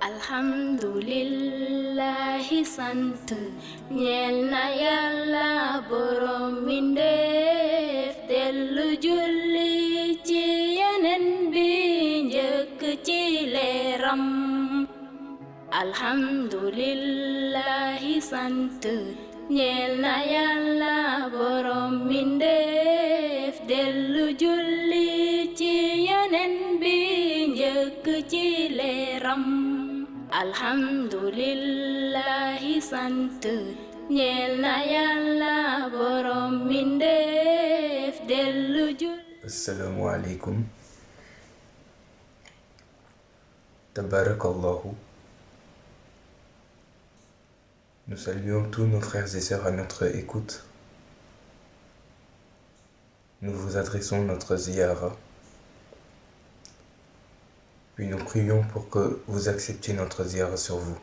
alhamdulillahi sant ñeel na yàlla borom mbindeef dellu julli ci yeneen bi njëkk ci leeram alhamdulillahi sant ñeel na yàlla borom mbindeef dellu julli ci yeneen bi njëkk ci leeram alhamdulillahi sant ñeel na yàlla borom mbindeef dellu julli. Assalamu alaikum. Tabarakallahu. Nous saluons tous nos frères et sœurs à notre écoute. Nous vous adressons notre ziyara. Puis nous prions pour que vous acceptiez notre ziyara sur vous.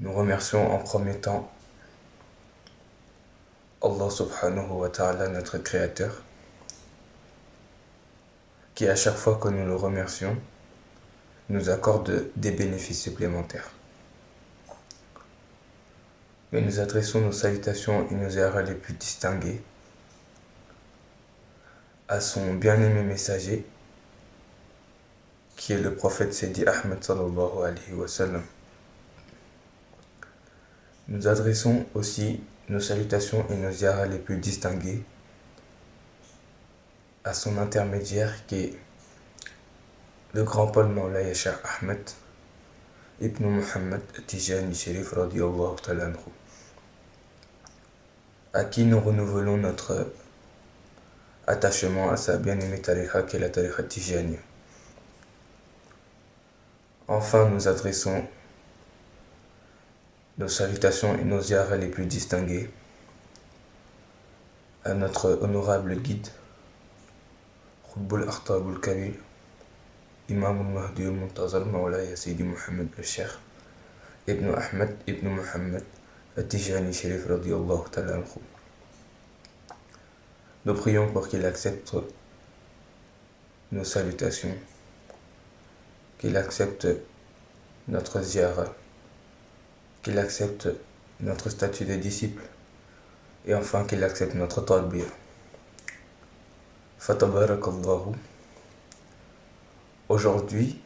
Nous remercions en premier temps Allah subhanahu wa ta'ala, notre créateur, qui à chaque fois que nous le remercions, nous accorde des bénéfices supplémentaires. Mais nous adressons nos salutations et nos ziyara les plus distingués à son bien-aimé messager, qui est le prophète Sidi Ahmed sallallahu alayhi wa sallam. Nous adressons aussi nos salutations et nos ziyara les plus distingués à son intermédiaire, qui est le grand Paul Mawlaya Cheikh Ahmed Ibn Muhammad Tijani Sharif radiyallahu ta'ala anhu, à qui nous renouvelons notre attachement à sa bien-aimée tariqa qui est la tariqa Tijani. Enfin, nous adressons nos salutations et nos ziyara les plus distingués à notre honorable guide Khutbul Akhtabul Kabir, Imam al-Mahdi al-Muntazar Mawlaya Sidi Muhammad al-Sheikh Ibn Ahmed Ibn Muhammad al-Tijani Sharif radiyallahu ta'ala anhu. Nous prions pour qu'il accepte nos salutations, qu'il accepte notre ziyara, qu'il accepte notre statut de disciple et enfin qu'il accepte notre tarbiyah. Fatabarakallahu. Aujourd'hui,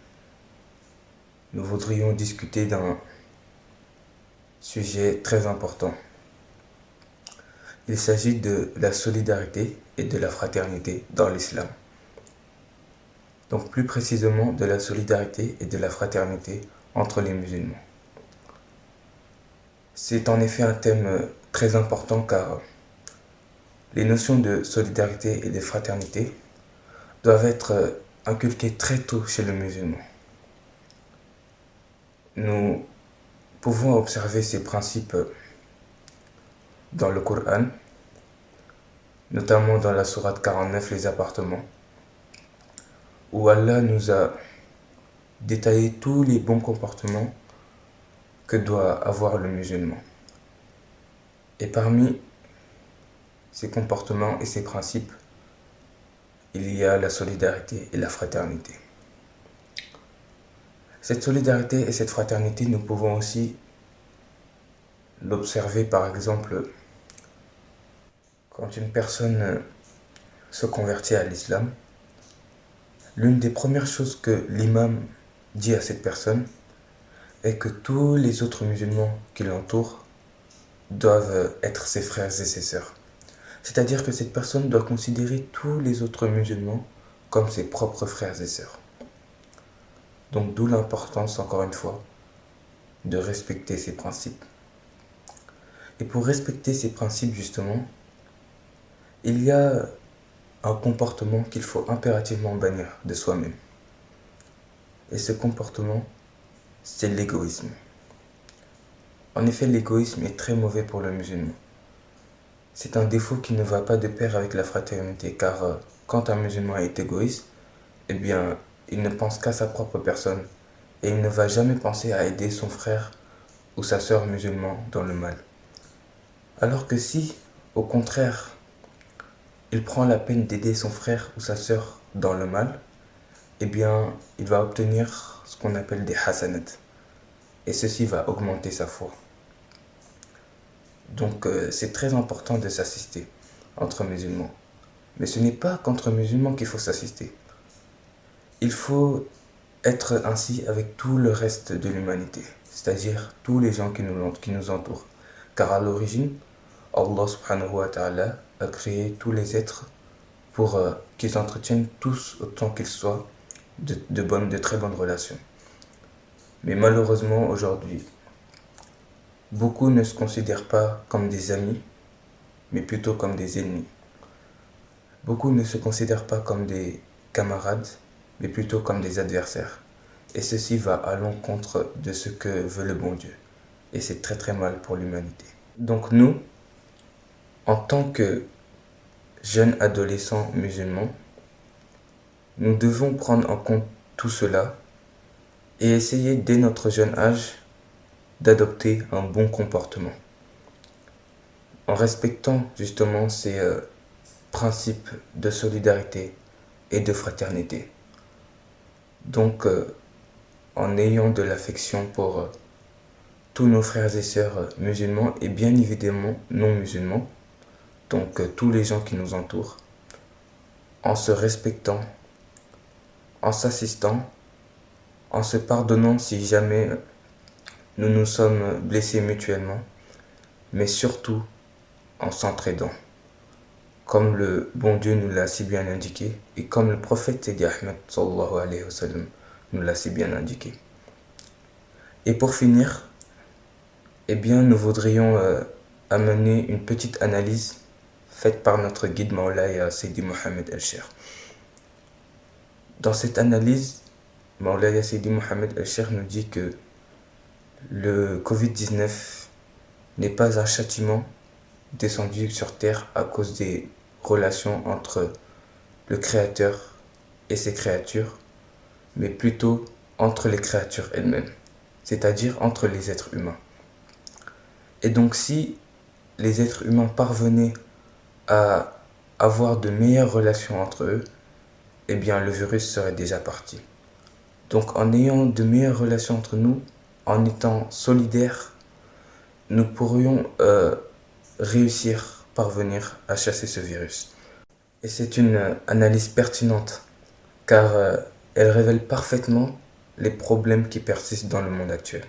nous voudrions discuter d'un sujet très important. Il s'agit de la solidarité et de la fraternité dans l'islam. Donc plus précisément de la solidarité et de la fraternité entre les musulmans. C'est en effet un thème très important car les notions de solidarité et de fraternité doivent être inculquées très tôt chez le musulman. Nous pouvons observer ces principes dans le Coran, notamment dans la sourate 49, les appartements, où Allah nous a détaillé tous les bons comportements que doit avoir le musulman. Et parmi ces comportements et ces principes, il y a la solidarité et la fraternité. Cette solidarité et cette fraternité, nous pouvons aussi l'observer par exemple quand une personne se convertit à l'islam. L'une des premières choses que l'imam dit à cette personne est que tous les autres musulmans qui l'entourent doivent être ses frères et ses sœurs. C'est-à-dire que cette personne doit considérer tous les autres musulmans comme ses propres frères et sœurs. Donc d'où l'importance, encore une fois, de respecter ces principes. Et pour respecter ces principes, justement, il y a un comportement qu'il faut impérativement bannir de soi-même. Et ce comportement, c'est l'égoïsme. En effet, l'égoïsme est très mauvais pour le musulman. C'est un défaut qui ne va pas de pair avec la fraternité, car quand un musulman est égoïste, eh bien, il ne pense qu'à sa propre personne et il ne va jamais penser à aider son frère ou sa sœur musulman dans le mal. Alors que si, au contraire, il prend la peine d'aider son frère ou sa sœur dans le mal, eh bien, il va obtenir ce qu'on appelle des hasanat. Et ceci va augmenter sa foi. Donc, c'est très important de s'assister entre musulmans. Mais ce n'est pas qu'entre musulmans qu'il faut s'assister. Il faut être ainsi avec tout le reste de l'humanité, c'est-à-dire tous les gens qui nous entourent. Car à l'origine, Allah subhanahu wa ta'ala a créé tous les êtres pour qu'ils entretiennent tous autant qu'ils soient de très bonnes relations. Mais malheureusement aujourd'hui, beaucoup ne se considèrent pas comme des amis, mais plutôt comme des ennemis. Beaucoup ne se considèrent pas comme des camarades, mais plutôt comme des adversaires. Et ceci va à l'encontre de ce que veut le bon Dieu. Et c'est très très mal pour l'humanité. Donc nous, en tant que jeunes adolescents musulmans, nous devons prendre en compte tout cela et essayer dès notre jeune âge d'adopter un bon comportement. En respectant justement ces principes de solidarité et de fraternité. Donc, en ayant de l'affection pour tous nos frères et sœurs musulmans et bien évidemment non musulmans, donc tous les gens qui nous entourent, en se respectant, en s'assistant, en se pardonnant si jamais nous nous sommes blessés mutuellement, mais surtout en s'entraidant, comme le bon Dieu nous l'a si bien indiqué et comme le prophète Sidi Ahmed sallallahu alayhi wa sallam nous l'a si bien indiqué. Et pour finir, eh bien, nous voudrions amener une petite analyse faite par notre guide Maulaya Sidi Mohamed El-Cheikh. Dans cette analyse, Maulaya Sidi Mohamed El-Cheikh nous dit que le Covid-19 n'est pas un châtiment descendu sur terre à cause des relations entre le Créateur et ses créatures, mais plutôt entre les créatures elles-mêmes, c'est-à-dire entre les êtres humains. Et donc si les êtres humains parvenaient à avoir de meilleures relations entre eux, eh bien le virus serait déjà parti. Donc en ayant de meilleures relations entre nous, en étant solidaires, nous pourrions parvenir à chasser ce virus. Et c'est une analyse pertinente, car elle révèle parfaitement les problèmes qui persistent dans le monde actuel.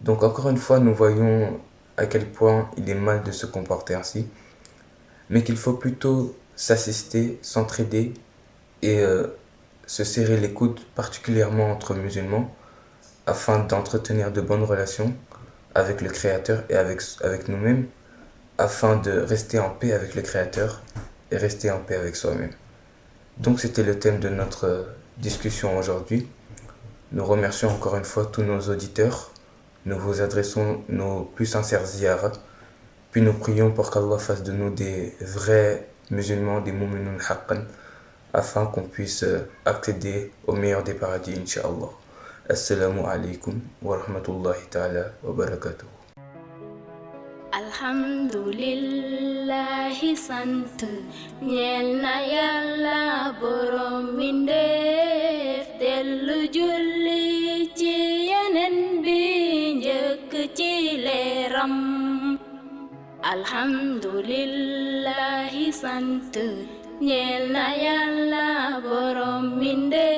Donc encore une fois, nous voyons à quel point il est mal de se comporter ainsi, mais qu'il faut plutôt s'assister, s'entraider et se serrer les coudes, particulièrement entre musulmans, afin d'entretenir de bonnes relations avec le Créateur et avec nous-mêmes, afin de rester en paix avec le Créateur et rester en paix avec soi-même. Donc c'était le thème de notre discussion aujourd'hui. Nous remercions encore une fois tous nos auditeurs. Nous vous adressons nos plus sincères ziyaras. Puis nous prions pour qu'Allah fasse de nous des vrais musulmans, des mu'minun haqqan, afin qu'on puisse accéder au meilleur des paradis, Inch'Allah. Assalamu alaikum wa rahmatullahi ta'ala wa barakatuh. Alhamdulillahi sant ñeel na Yàlla borom mbindeef dellu julli ci Yonent bi njëkk ci leeram. Alhamdulillahi sant ñeel na Yàlla borom mbindeef